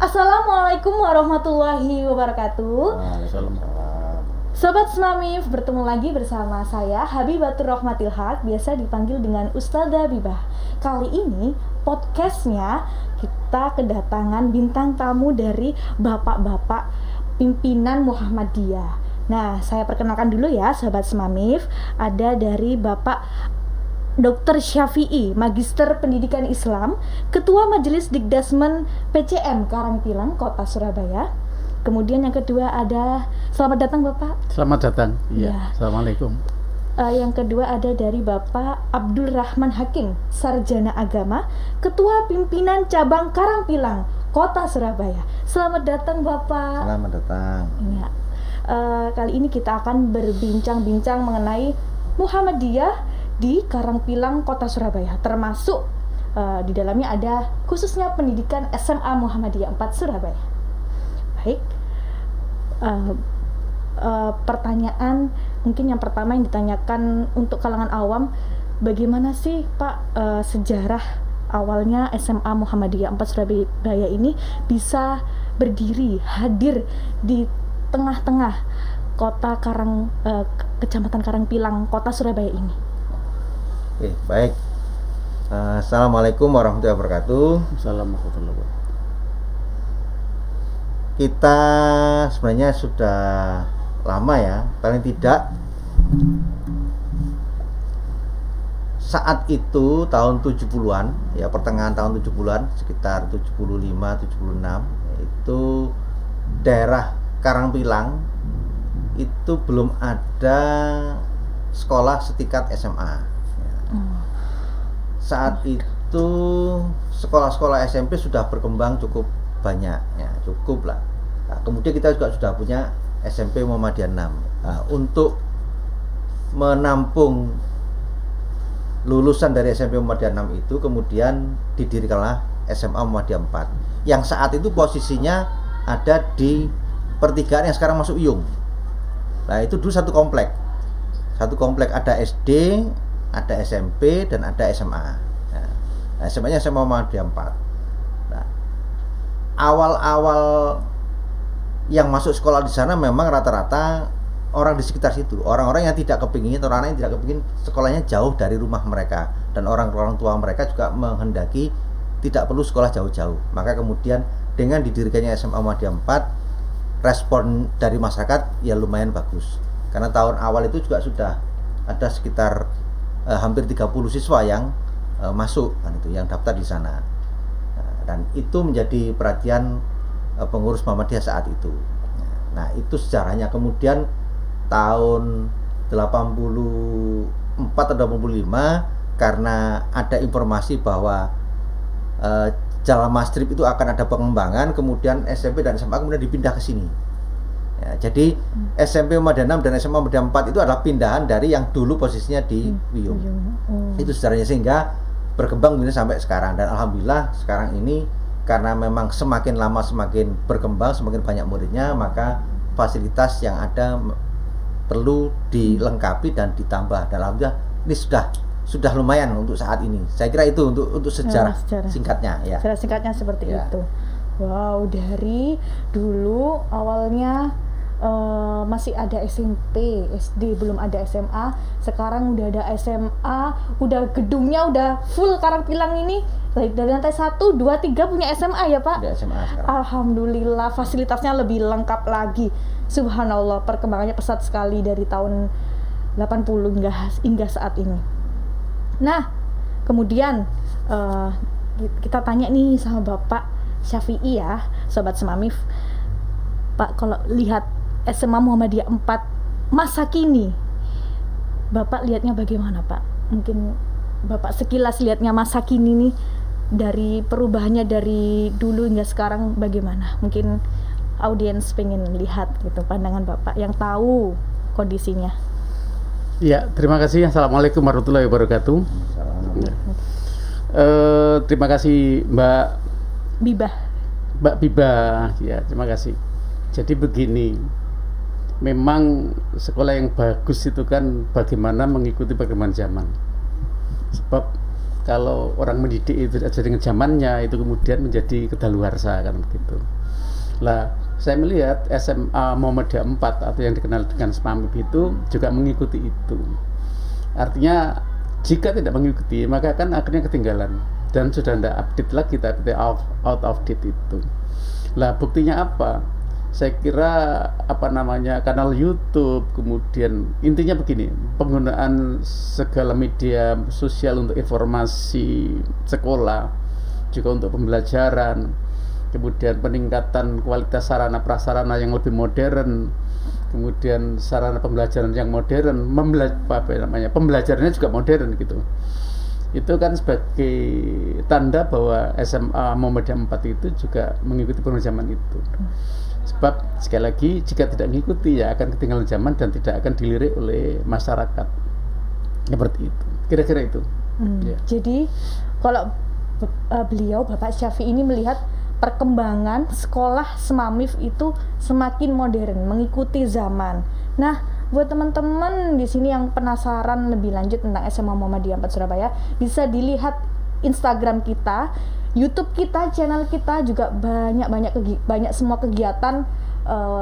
Assalamualaikum warahmatullahi wabarakatuh. Waalaikumsalam. Sobat Smamif, bertemu lagi bersama saya Habibatur Rahmatil Haq, biasa dipanggil dengan Ustazah Bibah. Kali ini podcastnya kita kedatangan bintang tamu dari bapak-bapak pimpinan Muhammadiyah. Nah, saya perkenalkan dulu ya Sobat Smamif. Ada dari Bapak Dr. Syafi'i, Magister Pendidikan Islam, Ketua Majelis Dikdasmen PCM Karangpilang, Kota Surabaya. Kemudian yang kedua ada, selamat datang Bapak. Selamat datang. Iya. Ya. Assalamualaikum. Yang kedua ada dari Bapak Abdul Rahman Hakim, Sarjana Agama, Ketua Pimpinan Cabang Karangpilang, Kota Surabaya. Selamat datang Bapak. Selamat datang. Ya. Kali ini kita akan berbincang-bincang mengenai Muhammadiyah di Karangpilang, Kota Surabaya, termasuk di dalamnya ada khususnya pendidikan SMA Muhammadiyah 4 Surabaya. Baik, pertanyaan mungkin yang pertama yang ditanyakan untuk kalangan awam, bagaimana sih Pak sejarah awalnya SMA Muhammadiyah 4 Surabaya ini bisa berdiri, hadir di tengah-tengah kota Kecamatan Karangpilang, Kota Surabaya ini? Oke, baik. Assalamualaikum warahmatullahi wabarakatuh. Assalamualaikum warahmatullahi wabarakatuh. Kita sebenarnya sudah lama ya, paling tidak saat itu tahun 70-an, ya pertengahan tahun 70-an, sekitar 75, 76, itu daerah Karangpilang itu belum ada sekolah setingkat SMA. Saat itu sekolah-sekolah SMP sudah berkembang cukup banyak, ya cukup lah. Nah, kemudian kita juga sudah punya SMP Muhammadiyah 6. Nah, untuk menampung lulusan dari SMP Muhammadiyah 6 itu, kemudian didirikanlah SMA Muhammadiyah 4 yang saat itu posisinya ada di pertigaan yang sekarang masuk Iyung. Nah, itu dulu satu komplek ada SD, ada SMP, dan ada SMA. Nah, SMA-nya SMA Muhammadiyah 4. Nah, awal-awal yang masuk sekolah di sana memang rata-rata orang di sekitar situ, orang-orang yang tidak kepingin, orang-orang yang tidak kepingin sekolahnya jauh dari rumah mereka, dan orang-orang tua mereka juga menghendaki tidak perlu sekolah jauh-jauh. Maka kemudian dengan didirikannya SMA Muhammadiyah 4, respon dari masyarakat ya lumayan bagus, karena tahun awal itu juga sudah ada sekitar hampir 30 siswa yang masuk, kan itu yang daftar di sana. Dan itu menjadi perhatian pengurus Muhammadiyah saat itu. Nah, itu sejarahnya. Kemudian tahun 84 atau 85, karena ada informasi bahwa Jalan Mastrip itu akan ada pengembangan, kemudian SMP dan SMA kemudian dipindah ke sini. Ya, jadi SMP Muhammadiyah 6 dan SMA Muhammadiyah 4 itu adalah pindahan dari yang dulu posisinya di Wiyung. Itu sejarahnya, sehingga berkembang ini sampai sekarang. Dan alhamdulillah sekarang ini karena memang semakin lama semakin berkembang, semakin banyak muridnya, maka fasilitas yang ada perlu dilengkapi dan ditambah. Dan alhamdulillah ini sudah lumayan untuk saat ini. Saya kira itu untuk sejarah singkatnya ya. Sejarah singkatnya seperti itu. Wow, dari dulu awalnya masih ada SMP, SD, belum ada SMA. Sekarang udah ada SMA, udah gedungnya udah full Karangpilang ini. Dari lantai 1, 2, 3 punya SMA ya Pak? Udah SMA sekarang. Alhamdulillah, fasilitasnya lebih lengkap lagi. Subhanallah, perkembangannya pesat sekali dari tahun 80 hingga saat ini. Nah, kemudian kita tanya nih sama Bapak Syafi'i ya, Sobat Smamif. Pak, kalau lihat SMA Muhammadiyah 4 masa kini, Bapak lihatnya bagaimana Pak? Mungkin Bapak sekilas lihatnya masa kini nih, dari perubahannya dari dulu hingga sekarang bagaimana? Mungkin audiens pengen lihat gitu pandangan Bapak yang tahu kondisinya. Ya, terima kasih. Assalamualaikum warahmatullahi wabarakatuh. Terima kasih Mbak Bibah. Ya, terima kasih. Jadi begini, memang sekolah yang bagus itu kan bagaimana mengikuti perkembangan zaman. Sebab kalau orang mendidik itu aja dengan zamannya, itu kemudian menjadi kedaluarsa kan begitu. Lah, saya melihat SMA Muhammadiyah 4 atau yang dikenal dengan SMAMIP itu juga mengikuti itu. Artinya jika tidak mengikuti maka kan akhirnya ketinggalan dan sudah tidak update lagi, tapi out of date itu. Lah, buktinya apa? Saya kira kanal YouTube, kemudian intinya begini, penggunaan segala media sosial untuk informasi sekolah, juga untuk pembelajaran, kemudian peningkatan kualitas sarana prasarana yang lebih modern, kemudian sarana pembelajaran yang modern, pembelajarannya juga modern gitu. Itu kan sebagai tanda bahwa SMA Muhammadiyah 4 itu juga mengikuti perkembangan zaman itu. Sebab sekali lagi jika tidak mengikuti ya akan ketinggalan zaman dan tidak akan dilirik oleh masyarakat. Seperti itu. Kira-kira itu. Ya. Jadi kalau beliau Bapak Syafi'i ini melihat perkembangan sekolah SMAMIF itu semakin modern, mengikuti zaman. Nah, buat teman-teman di sini yang penasaran lebih lanjut tentang SMA Muhammadiyah 4 Surabaya, bisa dilihat Instagram kita, YouTube kita, channel kita, juga banyak semua kegiatan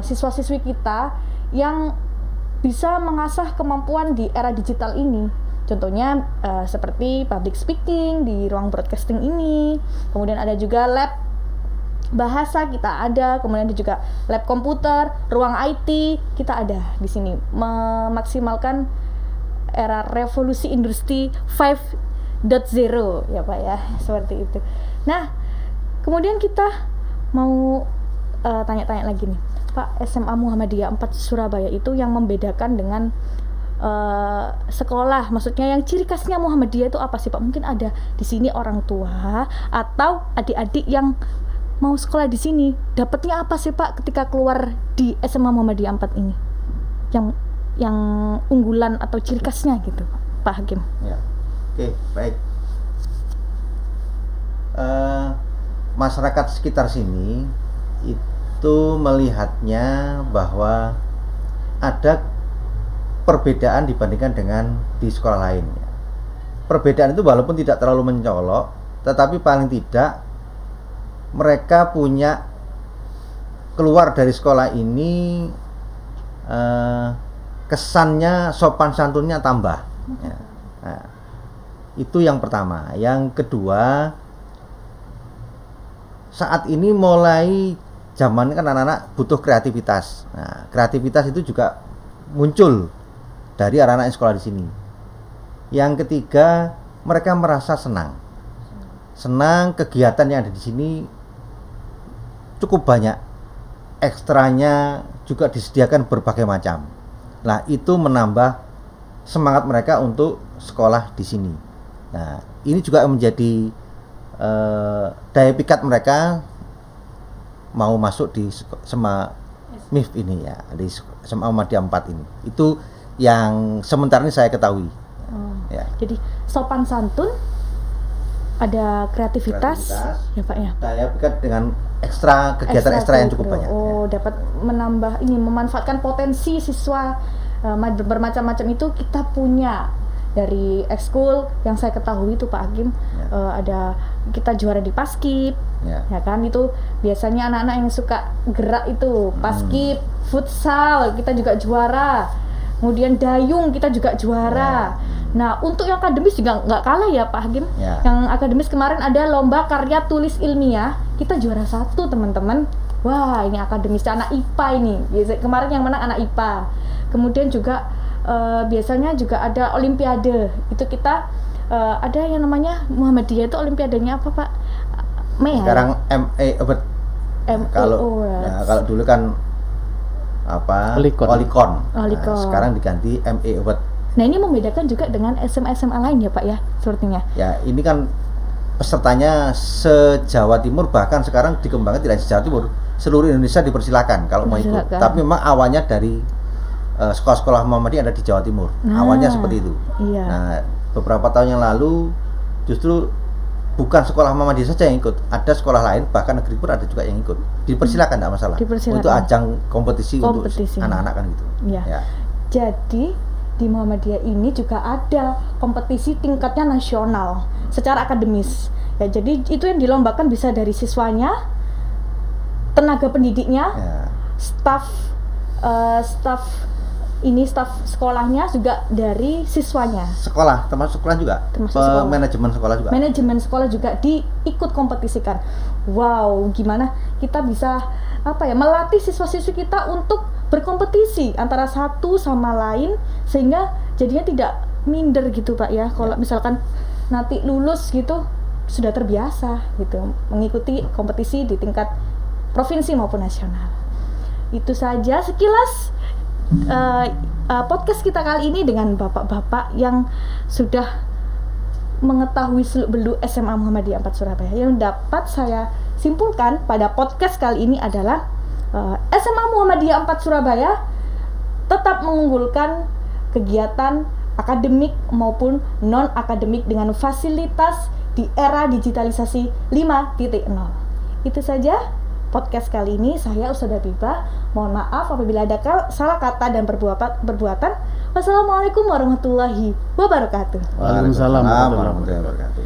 siswa-siswi kita yang bisa mengasah kemampuan di era digital ini. Contohnya seperti public speaking di ruang broadcasting ini, kemudian ada juga lab bahasa kita ada, kemudian ada juga lab komputer, ruang IT kita ada di sini, memaksimalkan era revolusi industri 5.0 ya Pak ya, seperti itu. Nah, kemudian kita mau tanya-tanya lagi nih, Pak, SMA Muhammadiyah 4 Surabaya itu yang membedakan dengan sekolah, maksudnya yang ciri khasnya Muhammadiyah itu apa sih Pak? Mungkin ada di sini orang tua atau adik-adik yang mau sekolah di sini, dapatnya apa sih Pak ketika keluar di SMA Muhammadiyah 4 ini? Yang unggulan atau ciri khasnya gitu, Pak Hakim. Ya. Oke, baik. Masyarakat sekitar sini itu melihatnya bahwa ada perbedaan dibandingkan dengan di sekolah lain. Perbedaan itu walaupun tidak terlalu mencolok, tetapi paling tidak mereka punya keluar dari sekolah ini kesannya sopan santunnya tambah. Ya. Nah, itu yang pertama. Yang kedua, saat ini mulai zaman kan anak-anak butuh kreativitas. Nah, kreativitas itu juga muncul dari anak-anak yang sekolah di sini. Yang ketiga, mereka merasa senang kegiatan yang ada di sini cukup banyak, ekstranya juga disediakan berbagai macam. Nah, itu menambah semangat mereka untuk sekolah di sini. Nah, ini juga menjadi daya pikat mereka mau masuk di SMAMIF ini ya, di SMA Muhammadiyah 4 ini. Itu yang sementara ini saya ketahui. Ya. Jadi sopan santun, ada kreativitas ya Pak ya. Daya pikat dengan kegiatan ekstra yang cukup banyak. Oh, ya. Dapat menambah ini, memanfaatkan potensi siswa bermacam-macam itu kita punya. Dari ekskul yang saya ketahui itu Pak Hakim, ada kita juara di paskib, ya kan, itu biasanya anak-anak yang suka gerak itu paskib, futsal kita juga juara, kemudian dayung kita juga juara. Nah, untuk yang akademis juga nggak kalah ya Pak Hakim. Yang akademis kemarin ada lomba karya tulis ilmiah, kita juara 1 teman-teman. Wah, ini akademis anak IPA ini. Kemarin yang menang anak IPA. Kemudian juga biasanya juga ada olimpiade. Itu kita ada yang namanya Muhammadiyah itu olimpiadenya apa Pak? Sekarang MA Award. Kalau dulu kan Olicon. Nah, sekarang diganti MA Award. Nah, ini membedakan juga dengan SMA lain ya Pak ya, sepertinya. Ya, ini kan pesertanya se-Jawa Timur, bahkan sekarang dikembangkan tidak se-Jawa Timur, seluruh Indonesia dipersilakan kalau mau ikut. Tapi memang awalnya dari sekolah-sekolah Muhammadiyah ada di Jawa Timur. Awalnya seperti itu. Iya. Nah, beberapa tahun yang lalu justru bukan sekolah Muhammadiyah saja yang ikut, ada sekolah lain, bahkan negeri pun ada juga yang ikut. Dipersilakan, tidak masalah. Untuk ajang kompetisi untuk anak-anak kan gitu. Iya. Ya. Jadi di Muhammadiyah ini juga ada kompetisi tingkatnya nasional secara akademis. Ya, jadi itu yang dilombakan bisa dari siswanya, tenaga pendidiknya, Ya. staf sekolahnya, juga dari siswanya. Sekolah, termasuk sekolah juga. Termasuk sekolah. Manajemen sekolah juga. Manajemen sekolah juga diikut kompetisikan. Wow, gimana kita bisa melatih siswa-siswi kita untuk berkompetisi antara satu sama lain, sehingga jadinya tidak minder gitu Pak ya. Kalau misalkan nanti lulus gitu sudah terbiasa gitu mengikuti kompetisi di tingkat provinsi maupun nasional. Itu saja sekilas podcast kita kali ini dengan bapak-bapak yang sudah mengetahui seluk-beluk SMA Muhammadiyah 4 Surabaya. Yang dapat saya simpulkan pada podcast kali ini adalah SMA Muhammadiyah 4 Surabaya tetap mengunggulkan kegiatan akademik maupun non-akademik dengan fasilitas di era digitalisasi 5.0. Itu saja podcast kali ini. Saya Ustadzah Bibah. Mohon maaf apabila ada salah kata dan perbuatan. Wassalamualaikum warahmatullahi wabarakatuh. Waalaikumsalam warahmatullahi wabarakatuh.